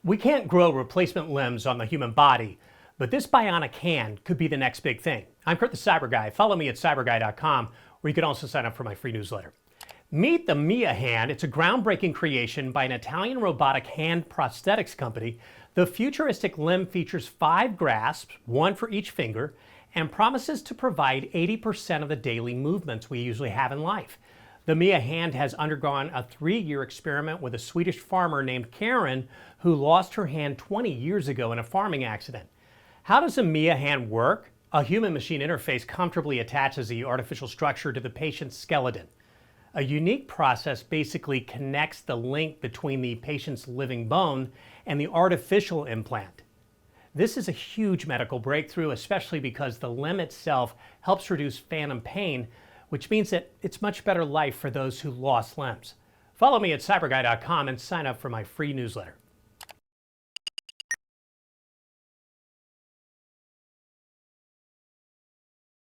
We can't grow replacement limbs on the human body, but this bionic hand could be the next big thing. I'm Kurt the CyberGuy. Follow me at CyberGuy.com, where you can also sign up for my free newsletter. Meet the Mia hand. It's a groundbreaking creation by an Italian robotic hand prosthetics company. The futuristic limb features 5 grasps, 1 for each finger, and promises to provide 80% of the daily movements we usually have in life. The Mia hand has undergone a 3-year experiment with a Swedish farmer named Karen, who lost her hand 20 years ago in a farming accident. How does a Mia hand work? A human-machine interface comfortably attaches the artificial structure to the patient's skeleton. A unique process basically connects the link between the patient's living bone and the artificial implant. This is a huge medical breakthrough, especially because the limb itself helps reduce phantom pain, which means that it's much better life for those who lost limbs. Follow me at cyberguy.com and sign up for my free newsletter.